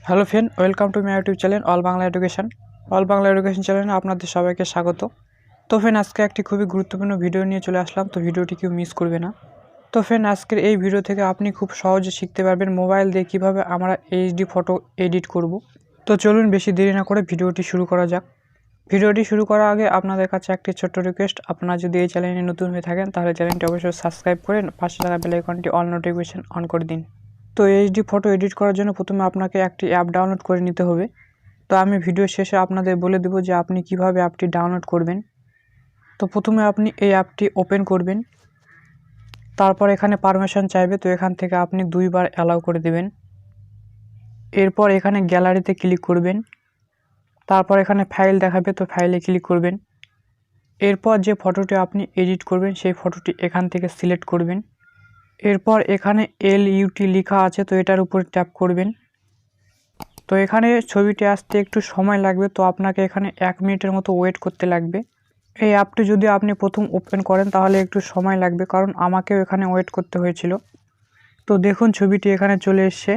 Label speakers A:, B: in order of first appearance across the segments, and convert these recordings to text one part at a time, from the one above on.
A: Hello friend, welcome to my YouTube channel all Bangla education. All Bangla education চ্যানেলে আপনাদের সবাইকে স্বাগত। তো ফ্রেন্ড, আজকে একটি খুবই গুরুত্বপূর্ণ ভিডিও নিয়ে চলে আসলাম। তো ভিডিওটি কেউ মিস করবে না। তো ফ্রেন্ড, আজকের এই ভিডিও থেকে আপনি খুব সহজে শিখতে পারবেন মোবাইল দিয়ে কীভাবে আমরা এইচডি ফটো এডিট করব। তো চলুন বেশি দেরি না করে ভিডিওটি শুরু করা যাক। ভিডিওটি শুরু করার আগে আপনাদের কাছে একটি ছোট্ট রিকোয়েস্ট, আপনারা যদি এই চ্যানেলে নতুন হয়ে থাকেন তাহলে চ্যানেলটি অবশ্যই সাবস্ক্রাইব করে পাশে থাকা বেল আইকনটি অল নোটিফিকেশন অন করে দিন। তো এইচডি ফটো এডিট করার জন্য প্রথমে আপনাকে একটি অ্যাপ ডাউনলোড করে নিতে হবে। তো আমি ভিডিও শেষে আপনাদের বলে দেবো যে আপনি কিভাবে অ্যাপটি ডাউনলোড করবেন। তো প্রথমে আপনি এই অ্যাপটি ওপেন করবেন, তারপর এখানে পারমিশন চাইবে, তো এখান থেকে আপনি 2 বার অ্যালাউ করে দেবেন। এরপর এখানে গ্যালারিতে ক্লিক করবেন, তারপর এখানে ফাইল দেখাবে, তো ফাইলে ক্লিক করবেন। এরপর যে ফটোটি আপনি এডিট করবেন সেই ফটোটি এখান থেকে সিলেক্ট করবেন। এরপর এখানে LUT লেখা আছে, তো এটার উপর ট্যাপ করবেন। তো এখানে ছবিটি আসতে একটু সময় লাগবে, তো আপনাকে এখানে 1 মিনিটের মতো ওয়েট করতে লাগবে। এই অ্যাপটি যদি আপনি প্রথম ওপেন করেন তাহলে একটু সময় লাগবে, কারণ আমাকেও এখানে ওয়েট করতে হয়েছিল। তো দেখুন ছবিটি এখানে চলে এসছে।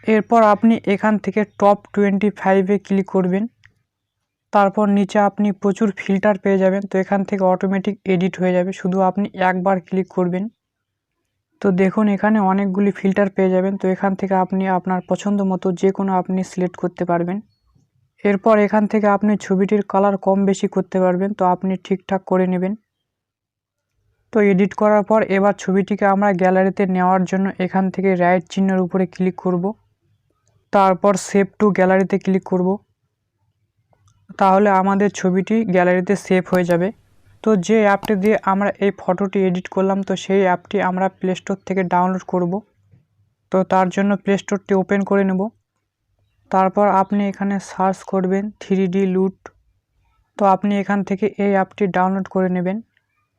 A: এরপর আপনি এখান থেকে টপ 25-এ ক্লিক করবেন। তারপর নিচে আপনি প্রচুর ফিল্টার পেয়ে যাবেন, তো এখান থেকে অটোমেটিক এডিট হয়ে যাবে, শুধু আপনি একবার ক্লিক করবেন। তো দেখুন এখানে অনেকগুলি ফিল্টার পেয়ে যাবেন, তো এখান থেকে আপনি আপনার পছন্দ মতো যে কোনো আপনি সিলেক্ট করতে পারবেন। এরপর এখান থেকে আপনি ছবিটির কালার কম বেশি করতে পারবেন, তো আপনি ঠিকঠাক করে নেবেন। তো এডিট করার পর এবার ছবিটিকে আমরা গ্যালারিতে নেওয়ার জন্য এখান থেকে রাইট চিহ্নের উপরে ক্লিক করব, তারপর সেভ টু গ্যালারিতে ক্লিক করব। তাহলে আমাদের ছবিটি গ্যালারিতে সেভ হয়ে যাবে। তো যে অ্যাপটি দিয়ে আমরা এই ফটোটি এডিট করলাম, তো সেই অ্যাপটি আমরা প্লে স্টোর থেকে ডাউনলোড করব। তো তার জন্য প্লে স্টোরটি ওপেন করে নেব। তারপর আপনি এখানে সার্চ করবেন 3D লুট। তো আপনি এখান থেকে এই অ্যাপটি ডাউনলোড করে নেবেন।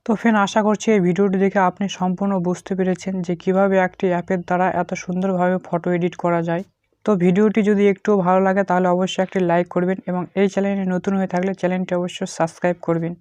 A: তো ফ্রেন্ড, আশা করছি এই ভিডিওটি দেখে আপনি সম্পূর্ণ বুঝতে পেরেছেন যে কিভাবে একটি অ্যাপের দ্বারা এত সুন্দরভাবে ফটো এডিট করা যায়। তো ভিডিওটি যদি একটু ভালো লাগে তাহলে অবশ্যই একটি লাইক করবেন এবং এই চ্যানেলে নতুন হয়ে থাকলে চ্যানেলটি অবশ্যই সাবস্ক্রাইব করবেন।